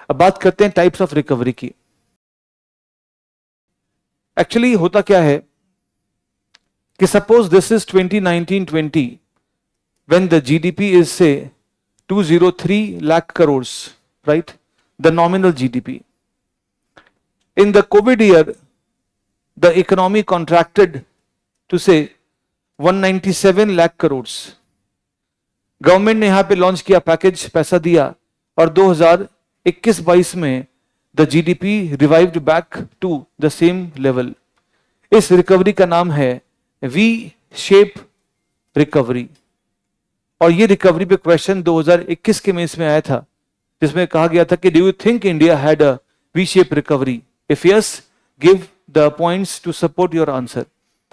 अब बात करते हैं टाइप्स ऑफ रिकवरी की। एक्चुअली होता क्या है कि suppose this is 2019-20 when the GDP is say 203 lakh crores, right? The nominal GDP. In the COVID year, the economy contracted to say 197 lakh crores. Government ने यहां पे लॉन्च किया package, पैसा दिया, और 2021-22 में the GDP revived back to the same level. इस recovery का नाम है वी शेप रिकवरी। और ये रिकवरी पे क्वेश्चन 2021 के मेंस में आया था, जिसमें कहा गया था कि do you think India had a V shape recovery? If yes, give the points to support your answer.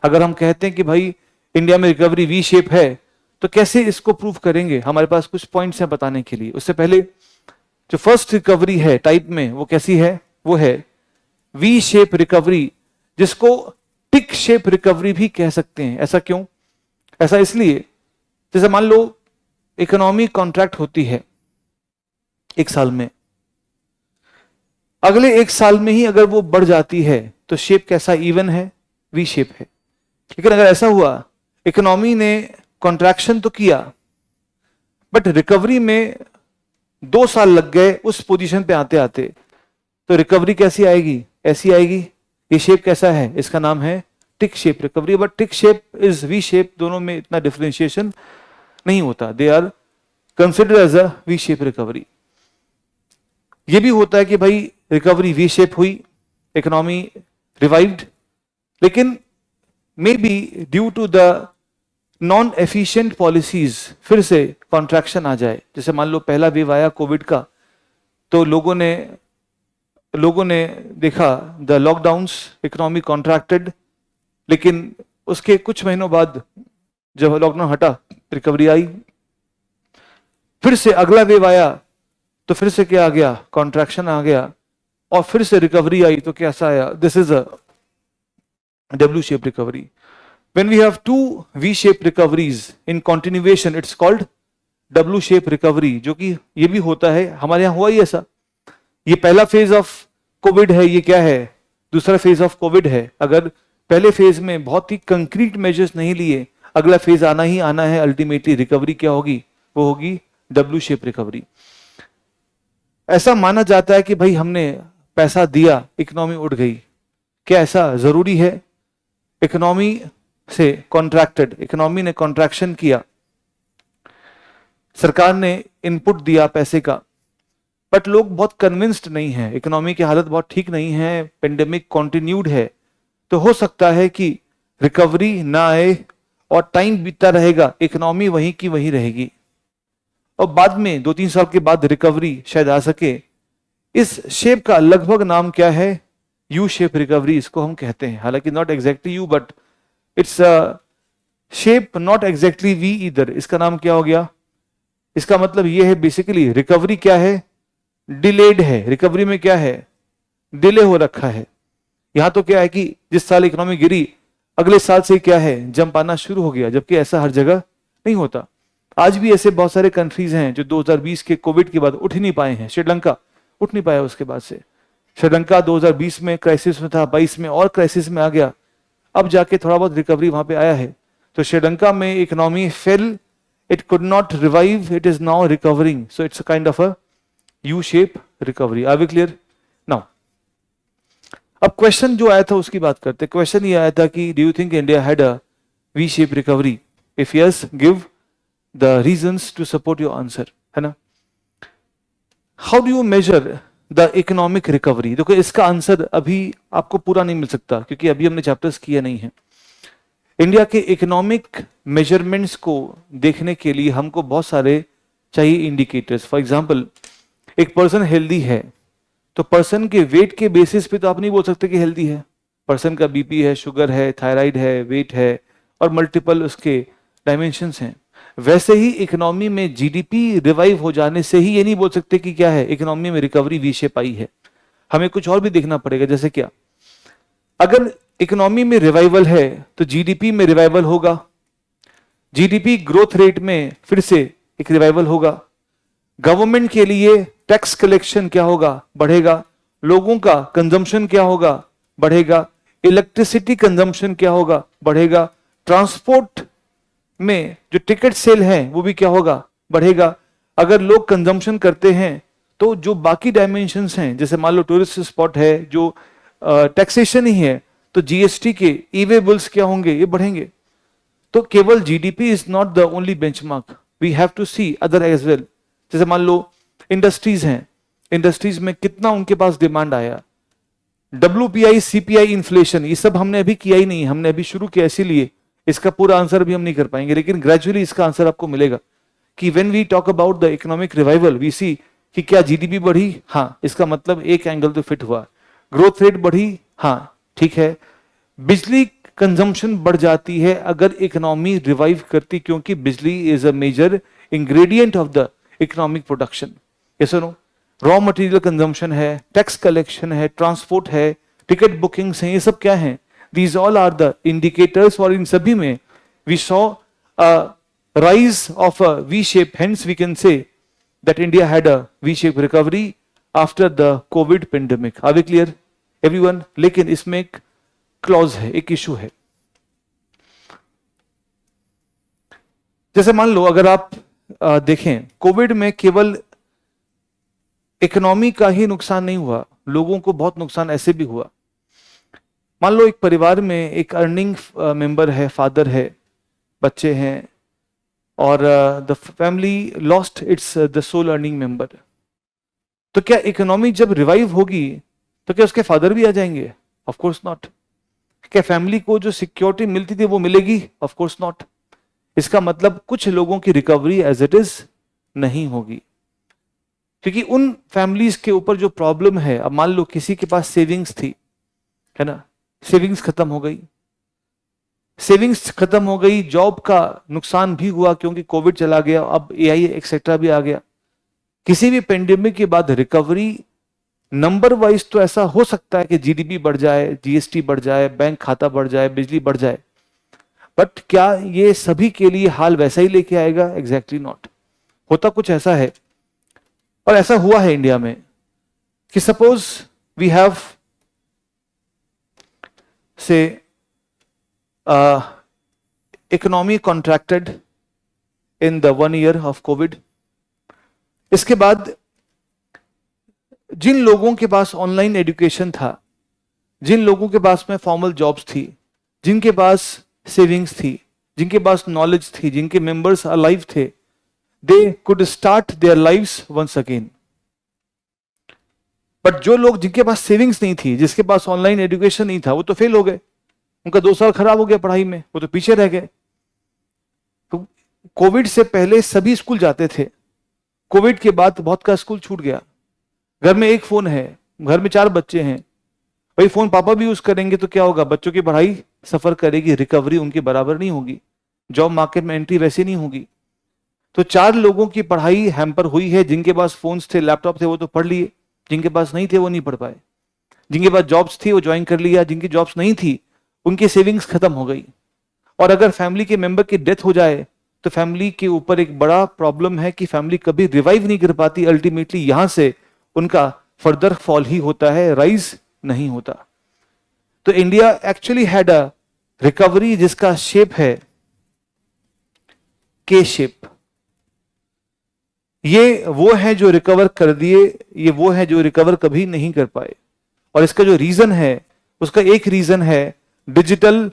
अगर हम कहते हैं कि भाई इंडिया में रिकवरी वी शेप है, तो कैसे इसको प्रूव करेंगे? हमारे पास कुछ पॉइंट्स हैं बताने के लिए। उससे पहले जो फर्स्ट रिकवरी है टाइप में, वो कैसी है? वो है वी शेप रिकवरी, जिसको टिक शेप रिकवरी भी कह सकते हैं। ऐसा क्यों? ऐसा इसलिए, जैसे मान लो इकोनॉमी कॉन्ट्रैक्ट होती है एक साल में, अगले एक साल में ही अगर वो बढ़ जाती है तो शेप कैसा? इवन है, वी शेप है। लेकिन अगर ऐसा हुआ इकोनॉमी ने कॉन्ट्रैक्शन तो किया, बट रिकवरी में 2 साल लग गए उस पोजीशन पे आते आते, तो रिकवरी कैसी आएगी? ऐसी आएगी। ये शेप कैसा है? इसका नाम है tick shape recovery. But tick shape is V shape, दोनों में इतना डिफरेंशिएशन नहीं होता। They are considered as a V shape recovery. ये भी होता है कि भाई रिकवरी वी शेप हुई, इकोनॉमी रिवाइव्ड, लेकिन may be due to the non efficient policies फिर से कॉन्ट्रैक्शन आ जाए। जैसे मान लो पहला वेव आया कोविड का, तो लोगों ने देखा द लॉकडाउन्स, इकोनॉमी कॉन्ट्रैक्टेड, लेकिन उसके कुछ महीनों बाद जब लॉकडाउन हटा, रिकवरी आई। फिर से अगला वेव आया तो फिर से क्या आ गया? कॉन्ट्रैक्शन आ गया, और फिर से रिकवरी आई तो कैसा आया? This is a W shape recovery. When we have two V-shaped recoveries in continuation, it's called W-shaped recovery, जो कि ये भी होता है, हमारे यहाँ हुआ ही ऐसा। ये पहला फेज ऑफ कोविड है, ये क्या है? दूसरा फेज ऑफ कोविड है। अगर पहले फेज में बहुत ही कंक्रीट मेजर्स नहीं लिए, अगला फेज आना ही आना है, अल्टीमेटली रिकवरी क्या होगी? वो होगी W-shaped रिकवरी। ऐसा माना जाता है कि भाई हमने पैसा दिया, इकोनॉमी उठ गई। क्या ऐसा जरूरी है? इकोनॉमी से कॉन्ट्रैक्टेड, इकोनॉमी ने कॉन्ट्रैक्शन किया, सरकार ने इनपुट दिया पैसे का, बट लोग बहुत कन्विंस्ड नहीं है, इकोनॉमी की हालत बहुत ठीक नहीं है, पेंडेमिक कंटिन्यूड है, तो हो सकता है कि रिकवरी ना आए और टाइम बीतता रहेगा, इकोनॉमी वहीं की वहीं रहेगी, और बाद में 2-3 साल के बाद रिकवरी शायद आ सके। इस शेप का लगभग नाम क्या है? यू शेप रिकवरी इसको हम कहते हैं। हालांकि not exactly U, but it's shape not exactly V इधर। इसका नाम क्या हो गया? इसका मतलब ये है बेसिकली रिकवरी क्या है? डिलेड है। रिकवरी में क्या है? डिले हो रखा है। यहां तो क्या है कि जिस साल इकोनॉमी गिरी, अगले साल से क्या है? जंप आना शुरू हो गया, जबकि ऐसा हर जगह नहीं होता। आज भी ऐसे बहुत सारे कंट्रीज हैं जो 2020 के कोविड के बाद उठ ही नहीं पाए हैं। श्रीलंका उठ नहीं पाया उसके बाद से। श्रीलंका 2020 में क्राइसिस में था, 22 में और क्राइसिस में आ गया, अब जाके थोड़ा बहुत रिकवरी वहां पे आया है। तो श्रीलंका में economy fail, it could not revive, it is now recovering, so it's a kind of a U shape recovery. Are we clear now? अब क्वेश्चन जो आया था उसकी बात करते। क्वेश्चन ये आया था कि do you think India had a V shape recovery? If yes, give the reasons to support your answer, है ना? How do you measure the economic recovery? देखो इसका आंसर अभी आपको पूरा नहीं मिल सकता, क्योंकि अभी हमने चैप्टर्स किया नहीं है। इंडिया के इकोनॉमिक मेजरमेंट्स को देखने के लिए हमको बहुत सारे चाहिए इंडिकेटर्स। फॉर एग्जांपल, एक पर्सन हेल्दी है, तो पर्सन के वेट के बेसिस पे तो आप नहीं बोल सकते कि हेल्दी है। पर्सन का बीपी है, शुगर है, थायराइड है, वेट है, और मल्टीपल उसके डायमेंशंस हैं। वैसे ही इकोनॉमी में जीडीपी रिवाइव हो जाने से ही ये नहीं बोल सकते कि क्या है, इकोनॉमी में रिकवरी वी शेप आई है। हमें कुछ और भी देखना पड़ेगा। जैसे क्या? अगर इकोनॉमी में रिवाइवल है तो जीडीपी में रिवाइवल होगा, जीडीपी ग्रोथ रेट में फिर से एक रिवाइवल होगा, गवर्नमेंट के लिए टैक्स कलेक्शन क्या होगा, बढ़ेगा। लोगों का कंजम्पशन क्या होगा, बढ़ेगा। इलेक्ट्रिसिटी कंजम्पशन क्या होगा, बढ़ेगा। ट्रांसपोर्ट में जो टिकट सेल है वो भी क्या होगा, बढ़ेगा। अगर लोग कंजम्पशन करते हैं तो जो बाकी डायमेंशंस हैं, जैसे मान लो टूरिस्ट स्पॉट है, जो टैक्सेशन ही है, तो जीएसटी के ई वे बिल्स क्या होंगे, ये बढ़ेंगे। तो केवल GDP is not the only benchmark, we have to see other as well. जैसे मान लो इंडस्ट्रीज हैं, इंडस्ट्रीज में कितना उनके पास डिमांड आया। WPI CPI इन्फ्लेशन, ये सब हमने अभी किया ही नहीं, हमने अभी शुरू किया, इसीलिए इसका पूरा आंसर भी हम नहीं कर पाएंगे, लेकिन ग्रेजुअली इसका आंसर आपको मिलेगा कि when we talk about the economic revival we see कि क्या जीडीपी बढ़ी, हाँ, इसका मतलब एक एंगल तो फिट हुआ। ग्रोथ रेट बढ़ी, हाँ ठीक है। बिजली कंजम्पशन बढ़ जाती है अगर इकोनॉमी रिवाइव करती, क्योंकि बिजली is a major ingredient of the economic production. Yes और नो? रॉ मटेरियल कंजम्पशन है, टैक्स कलेक्शन है, ट्रांसपोर्ट है, टिकट बुकिंग्स हैं, ये सब क्या है, these all are the indicators. और इन सभी में we saw rise of a V shape, hence we can say that India had a V shape recovery after the COVID pandemic. Are we clear everyone? लेकिन इसमें एक clause है, एक issue है। जैसे मान लो अगर आप देखें, कोविड में केवल इकोनॉमी का ही नुकसान नहीं हुआ, लोगों को बहुत नुकसान ऐसे भी हुआ। मान लो एक परिवार में एक अर्निंग मेंबर है, फादर है, बच्चे हैं, और the family lost its the sole earning member. तो क्या इकोनॉमी जब रिवाइव होगी तो क्या उसके फादर भी आ जाएंगे? Of course not. क्या फैमिली को जो सिक्योरिटी मिलती थी वो मिलेगी? Of course not. इसका मतलब कुछ लोगों की रिकवरी एज इट इज नहीं होगी, क्योंकि उन फैमिलीज के ऊपर जो प्रॉब्लम है, अब मान लो किसी के पास सेविंग्स थी, है ना, सेविंग्स खत्म हो गई, सेविंग्स खत्म हो गई, जॉब का नुकसान भी हुआ क्योंकि कोविड चला गया, अब एआई एक्सेट्रा भी आ गया। किसी भी पेंडेमिक के बाद रिकवरी नंबर वाइज तो ऐसा हो सकता है कि जीडीपी बढ़ जाए, जीएसटी बढ़ जाए, बैंक खाता बढ़ जाए, बिजली बढ़ जाए, बट क्या ये सभी के लिए हाल वैसा ही लेके आएगा? Exactly not. होता कुछ ऐसा है, और ऐसा हुआ है इंडिया में कि सपोज वी हैव से economy contracted in the 1 year of Covid. इसके बाद जिन लोगों के पास ऑनलाइन एजुकेशन था, जिन लोगों के पास में फॉर्मल जॉब्स थी, जिनके पास सेविंग्स थी, जिनके पास नॉलेज थी, जिनके मेंबर्स अलाइव थे, they could start their lives once again. But जो लोग जिनके पास सेविंग्स नहीं थी, जिसके पास ऑनलाइन एजुकेशन नहीं था, वो तो फेल हो गए, उनका 2 साल खराब हो गया पढ़ाई में, वो तो पीछे रह गए। तो कोविड से पहले सभी स्कूल जाते थे, कोविड के बाद बहुत का स्कूल छूट गया। घर में एक फोन है, घर में 4 बच्चे हैं, भाई फोन पापा भी यूज करेंगे तो क्या होगा, बच्चों की पढ़ाई सफर करेगी, रिकवरी उनकी बराबर नहीं होगी, जॉब मार्केट में एंट्री वैसे नहीं होगी। तो 4 लोगों की पढ़ाई हैम्पर हुई है। जिनके पास फोन्स थे, लैपटॉप थे, वो तो पढ़ लिए, जिनके पास नहीं थे वो नहीं पढ़ पाए। जिनके पास जॉब्स थी वो ज्वाइन कर लिया, जिनकी जॉब्स नहीं थी उनकी सेविंग्स खत्म हो गई। और अगर फैमिली के मेंबर की डेथ हो जाए तो फैमिली के ऊपर एक बड़ा प्रॉब्लम है कि फैमिली कभी रिवाइव नहीं कर पाती, अल्टीमेटली यहां से उनका फर्दर फॉल ही होता है, राइज नहीं होता। तो India actually had a recovery जिसका शेप है के शेप। ये वो है जो रिकवर कर दिए, ये वो है जो रिकवर कभी नहीं कर पाए। और इसका जो रीजन है, उसका एक रीजन है digital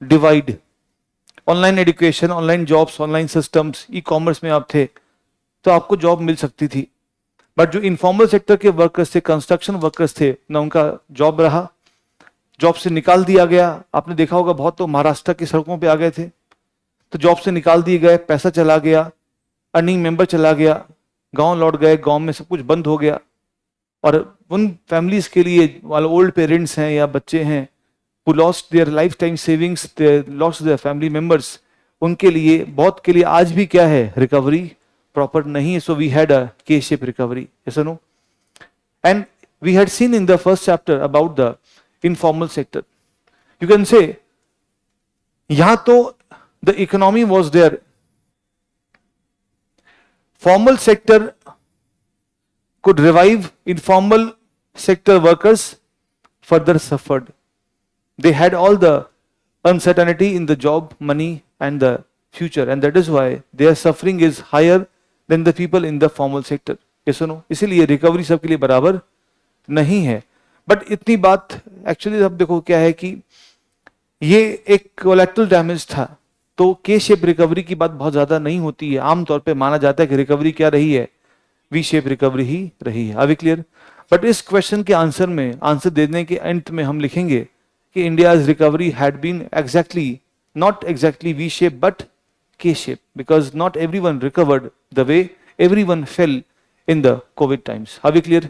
divide. Online education, online jobs, online systems, e commerce में आप थे तो आपको जॉब मिल सकती थी, बट जो इनफॉर्मल सेक्टर के वर्कर्स थे, कंस्ट्रक्शन वर्कर्स थे, ना उनका जॉब रहा, जॉब से निकाल दिया गया। आपने देखा होगा बहुत तो महाराष्ट्र की सड़कों पे आ गए थे, तो जॉब से निकाल दिए गए, पैसा चला गया, अर्निंग मेंबर चला गया, गांव लौट गए, गांव में सब कुछ बंद हो गया। और उन फैमिलीज के लिए, वाले ओल्ड पेरेंट्स हैं या बच्चे हैं who lost their lifetime savings, they lost their family members, उनके लिए, बहुत के लिए आज भी क्या है, रिकवरी प्रॉपर नहीं है। सो वी हैड अ के shape recovery, yes or no? And we had seen in the first chapter about the informal sector. You can say यहां तो the economy was there, formal sector could revive informal sector workers further suffered. They had all the uncertainty in the job, money and the future, and that is why their suffering is higher than the people in the formal sector. Yes or no? इसीलिए recovery सबके लिए बराबर नहीं है. But इतनी बात actually अब देखो क्या है कि ये एक कोलैटरल डैमेज था, तो के शेप रिकवरी की बात बहुत ज्यादा नहीं होती है. आमतौर पे माना जाता है कि रिकवरी क्या रही है, वी शेप रिकवरी ही रही है. अभी क्लियर? बट इस क्वेश्चन के आंसर में, आंसर देने के अंत में हम लिखेंगे कि India's recovery had been exactly not exactly V shape but K shape, because not everyone recovered the way everyone fell in the COVID times. Are we clear?